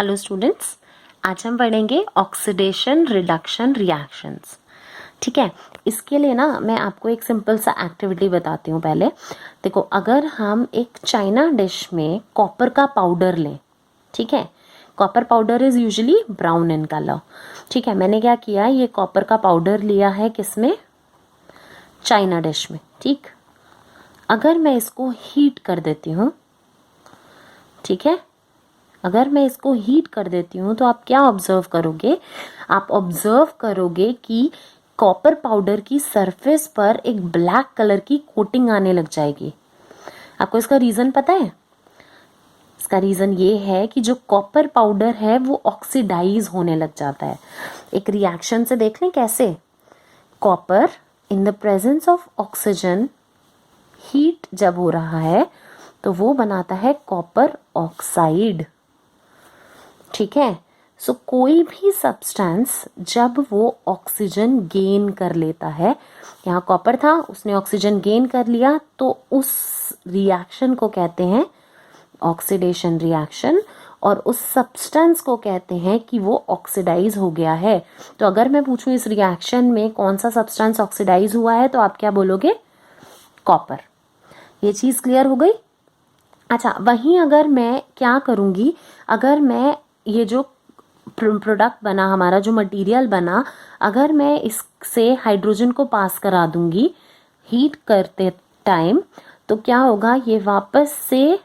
Hello students, आज हम पढ़ेंगे ऑक्सीडेशन रिडक्शन रिएक्शंस। ठीक है, इसके लिए ना मैं आपको एक सिंपल सा एक्टिविटी बताती हूँ। पहले देखो, अगर हम एक चाइना डिश में कॉपर का पाउडर लें, ठीक है, copper powder is usually brown in colour. ठीक है, मैंने क्या किया, ये कॉपर का पाउडर लिया है किसमें, चाइना डिश में। ठीक, अगर मैं इसको हीट कर देती हूँ, ठीक है, अगर मैं इसको हीट कर देती हूँ तो आप क्या ऑब्जर्व करोगे, आप ऑब्जर्व करोगे कि कॉपर पाउडर की सरफेस पर एक ब्लैक कलर की कोटिंग आने लग जाएगी। आपको इसका रीजन पता है? इसका रीजन ये है कि जो कॉपर पाउडर है वो ऑक्सीडाइज होने लग जाता है। एक रिएक्शन से देख लें कैसे। Copper in the presence of oxygen, heat जब हो रहा है तो वो बनाता है कॉपर ऑक्साइड। ठीक है, सो कोई भी सब्सटेंस जब वो ऑक्सीजन गेन कर लेता है, यहाँ कॉपर था, उसने ऑक्सीजन गेन कर लिया, तो उस रिएक्शन को कहते हैं ऑक्सीडेशन रिएक्शन, और उस सब्सटेंस को कहते हैं कि वो ऑक्सीडाइज हो गया है। तो अगर मैं पूछूं इस रिएक्शन में कौन सा सब्सटेंस ऑक्सीडाइज हुआ है, तो आप क्या बोलोगे? कॉपर। ये चीज क्लियर हो गई? अच्छा, वहीं अगर मैं क्या करूंगी, अगर मैं ये जो प्रोडक्ट बना, हमारा जो मटेरियल बना, अगर मैं इससे हाइड्रोजन को पास करा दूंगी हीट करते टाइम, तो क्या होगा, ये वापस से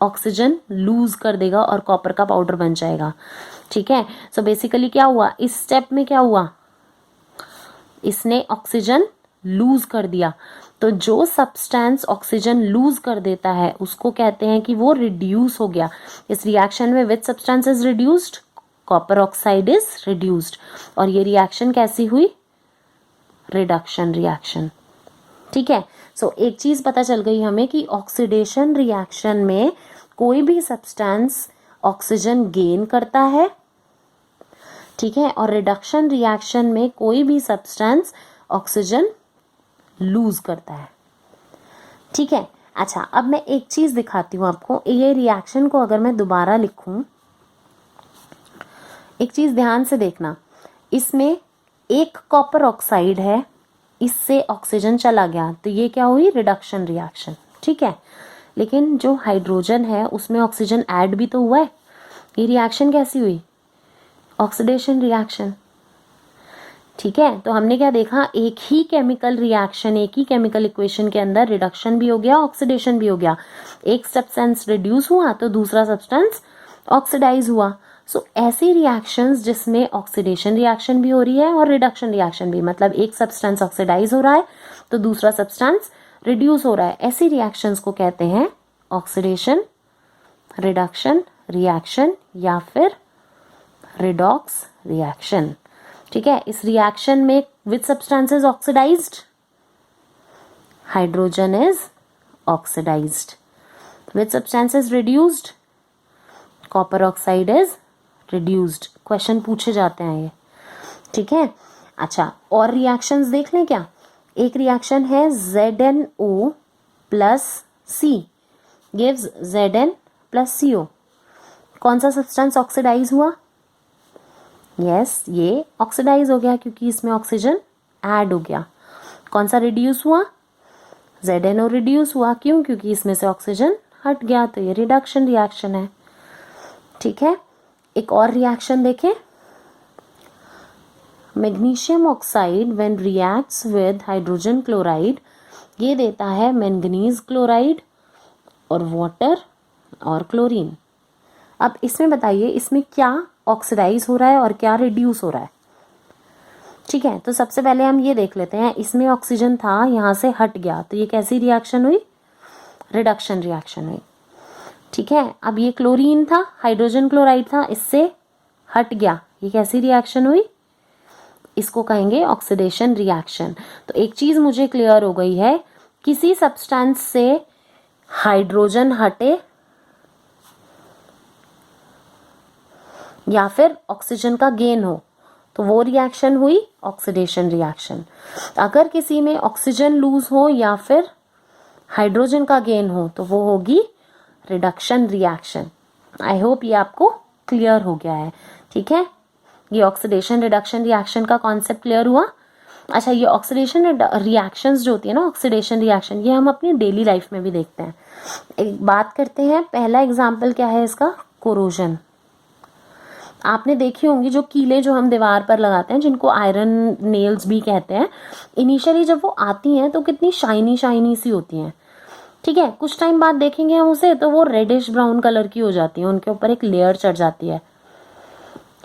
ऑक्सीजन लूज कर देगा और कॉपर का पाउडर बन जाएगा। ठीक है, सो बेसिकली क्या हुआ, इस स्टेप में क्या हुआ, इसने ऑक्सीजन लूज कर दिया। तो जो सब्सटेंस ऑक्सीजन लूज कर देता है उसको कहते हैं कि वो रिड्यूस हो गया। इस रिएक्शन में which substance is reduced? Copper oxide is reduced. और ये रिएक्शन कैसी हुई? Reduction reaction. ठीक है, सो एक चीज पता चल गई हमें कि ऑक्सीडेशन रिएक्शन में कोई भी सब्सटेंस ऑक्सीजन गेन करता है, ठीक है, और रिडक्शन रिएक्शन में कोई भी सब्सटेंस ऑक्सीजन लूज करता है। ठीक है, अच्छा, अब मैं एक चीज दिखाती हूँ आपको। ये रिएक्शन को अगर मैं दोबारा लिखूं, एक चीज ध्यान से देखना, इसमें एक कॉपर ऑक्साइड है, इससे ऑक्सीजन चला गया, तो ये क्या हुई? Reduction reaction. ठीक है, लेकिन जो हाइड्रोजन है उसमें ऑक्सीजन ऐड भी तो हुआ है, ये रिएक्शन कैसी हुई? Oxidation reaction. ठीक है, तो हमने क्या देखा, एक ही केमिकल रिएक्शन, एक ही केमिकल इक्वेशन के अंदर रिडक्शन भी हो गया, ऑक्सीडेशन भी हो गया। एक सब्सटेंस रिड्यूस हुआ तो दूसरा सब्सटेंस ऑक्सीडाइज हुआ। सो ऐसी रिएक्शंस जिसमें ऑक्सीडेशन रिएक्शन भी हो रही है और रिडक्शन रिएक्शन भी, मतलब एक सब्सटेंस ऑक्सीडाइज हो रहा है तो दूसरा सब्सटेंस रिड्यूस हो रहा है, ऐसी रिएक्शंस को कहते हैं ऑक्सीडेशन रिडक्शन रिएक्शन या फिर रिडॉक्स रिएक्शन। ठीक है, इस रिएक्शन में which substance is oxidised? Hydrogen is oxidised. Which substance is reduced? Copper oxide is reduced. Question पूछे जाते हैं ये। ठीक है, अच्छा, और रिएक्शंस देख लें क्या। एक रिएक्शन है ZnO plus C gives Zn plus CO। कौन सा सब्सटेंस ऑक्सीडाइज हुआ? यस, ये ऑक्सीडाइज हो गया क्योंकि इसमें ऑक्सीजन ऐड हो गया। कौन सा रिड्यूस हुआ? ZnO रिड्यूस हुआ। क्यों? क्योंकि इसमें से ऑक्सीजन हट गया, तो ये रिडक्शन रिएक्शन है। ठीक है, एक और रिएक्शन देखें, magnesium oxide when reacts with hydrogen chloride, ये देता है मैंगनीज क्लोराइड और वाटर और क्लोरीन। अब इसमें बताइए, इसमें क्या ऑक्सीडाइज हो रहा है और क्या रिड्यूस हो रहा है? ठीक है, तो सबसे पहले हम ये देख लेते हैं, इसमें ऑक्सीजन था, यहाँ से हट गया, तो ये कैसी रिएक्शन हुई? रिडक्शन रिएक्शन हुई। ठीक है, अब ये क्लोरीन था, हाइड्रोजन क्लोराइड था, इससे हट गया, ये कैसी रिएक्शन हुई? इसको कहेंगे ऑक्सीडेशन रिएक्शन। तो एक चीज मुझे क्लियर हो गई है, किसी सब्सटेंस से हाइड्रोजन हटे या फिर ऑक्सीजन का गेन हो तो वो रिएक्शन हुई ऑक्सीडेशन रिएक्शन। अगर किसी में ऑक्सीजन लूज हो या फिर हाइड्रोजन का गेन हो तो वो होगी रिडक्शन रिएक्शन। आई होप ये आपको क्लियर हो गया है। ठीक है, ये ऑक्सीडेशन रिडक्शन रिएक्शन का कॉन्सेप्ट क्लियर हुआ। अच्छा, ये ऑक्सीडेशन रिएक्शंस जो होती है ना, ऑक्सीडेशन रिएक्शन, ये हम अपनी डेली लाइफ में भी देखते हैं। एक बात करते हैं, पहला एग्जाम्पल क्या है इसका, कोरोजन। आपने देखी होंगी जो कीले जो हम दीवार पर लगाते हैं, जिनको आयरन नेल्स भी कहते हैं, इनिशियली जब वो आती हैं तो कितनी शाइनी शाइनी सी होती हैं। ठीक है, कुछ टाइम बाद देखेंगे हम उसे तो वो रेडिश ब्राउन कलर की हो जाती है, उनके ऊपर एक लेयर चढ़ जाती है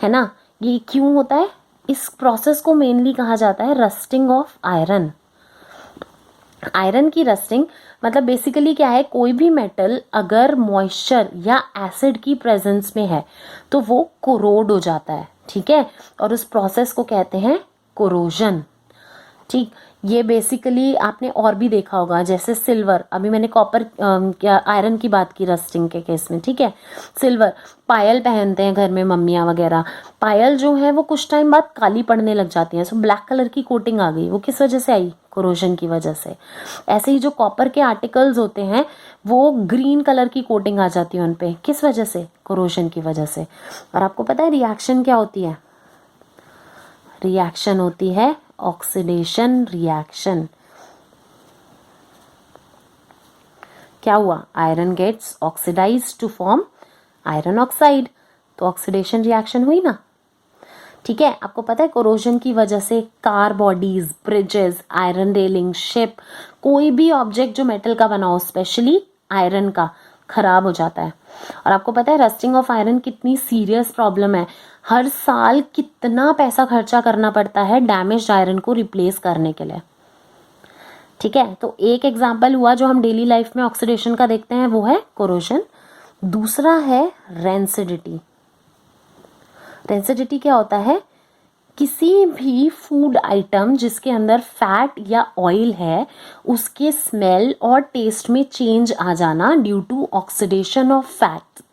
ना। ये क्यों होता है? इस प्रोसेस को मेनली कहा जाता है रस्टिंग ऑफ आयरन। आयरन की रस्टिंग मतलब बेसिकली क्या है, कोई भी मेटल अगर मॉइस्चर या एसिड की प्रेजेंस में है तो वो कोरोड हो जाता है। ठीक है, और उस प्रोसेस को कहते हैं कोरोजन। ठीक, ये बेसिकली आपने और भी देखा होगा, जैसे सिल्वर, अभी मैंने कॉपर क्या आयरन की बात की रस्टिंग के केस में। ठीक है, सिल्वर, पायल पहनते हैं घर में मम्मियाँ वगैरह, पायल जो है वो कुछ टाइम बाद काली पड़ने लग जाती है, सो ब्लैक कलर की कोटिंग आ गई। वो किस वजह से आई? कोरोजन की वजह से। ऐसे ही जो कॉपर के आर्टिकल्स होते हैं वो ग्रीन कलर की कोटिंग आ जाती है उन पे, किस वजह से? कोरोजन की वजह से। और आपको पता है रिएक्शन क्या होती है? रिएक्शन होती है ऑक्सीडेशन रिएक्शन। क्या हुआ? Iron gets oxidise to form iron oxide, तो ऑक्सीडेशन रिएक्शन हुई ना। ठीक है, आपको पता है कोरोजन की वजह से car bodies, bridges, iron railing, ship, कोई भी ऑब्जेक्ट जो मेटल का बना हो, स्पेशली आयरन का, खराब हो जाता है। और आपको पता है रस्टिंग ऑफ आयरन कितनी सीरियस प्रॉब्लम है। हर साल कितना पैसा खर्चा करना पड़ता है डैमेज्ड आयरन को रिप्लेस करने के लिए। ठीक है, तो एक एग्जाम्पल हुआ जो हम डेली लाइफ में ऑक्सीडेशन का देखते हैं, वो है कोरोजन। दूसरा है रेंसिडिटी। रेंसिडिटी क्या होता है? किसी भी फूड आइटम जिसके अंदर फैट या ऑयल है उसके स्मेल और टेस्ट में चेंज आ जाना due to oxidation of fat.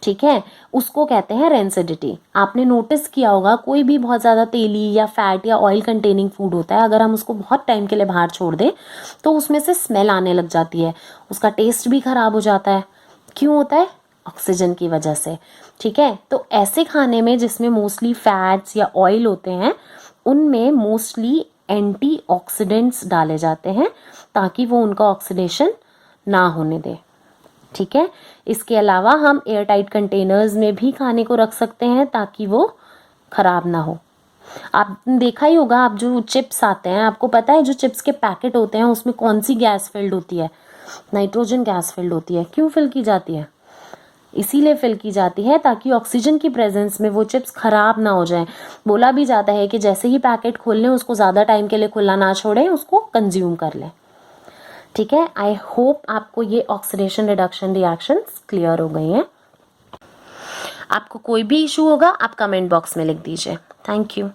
ठीक है, उसको कहते हैं रेंसिडिटी। आपने नोटिस किया होगा कोई भी बहुत ज़्यादा तेली या फैट या ऑयल कंटेनिंग फूड होता है, अगर हम उसको बहुत टाइम के लिए बाहर छोड़ दें तो उसमें से स्मेल आने लग जाती है, उसका टेस्ट भी खराब हो जाता है। क्यों होता है? ऑक्सीजन की वजह से। ठीक है, तो ऐसे खाने में जिसमें मोस्टली फैट्स या ऑयल होते हैं उनमें मोस्टली एंटीऑक्सीडेंट्स डाले जाते हैं ताकि वो उनका ऑक्सीडेशन ना होने दे। ठीक है, इसके अलावा हम एयर टाइट कंटेनर्स में भी खाने को रख सकते हैं ताकि वो खराब ना हो। आप देखा ही होगा, आप जो चिप्स आते हैं, आपको पता है जो चिप्स के पैकेट होते हैं उसमें कौन सी गैस फिल्ड होती है? नाइट्रोजन गैस फिल्ड होती है। क्यों फिल की जाती है? इसीलिए फिल की जाती है ताकि ऑक्सीजन की प्रेजेंस में वो चिप्स खराब ना हो जाएं। बोला भी जाता है कि जैसे ही पैकेट खोल लें उसको ज़्यादा टाइम के लिए खुला ना छोड़ें, उसको कंज्यूम कर लें। ठीक है, आई होप आपको ये ऑक्सीडेशन रिडक्शन रिएक्शंस क्लियर हो गई हैं। आपको कोई भी इशू होगा आप कमेंट बॉक्स में लिख दीजिए। Thank you.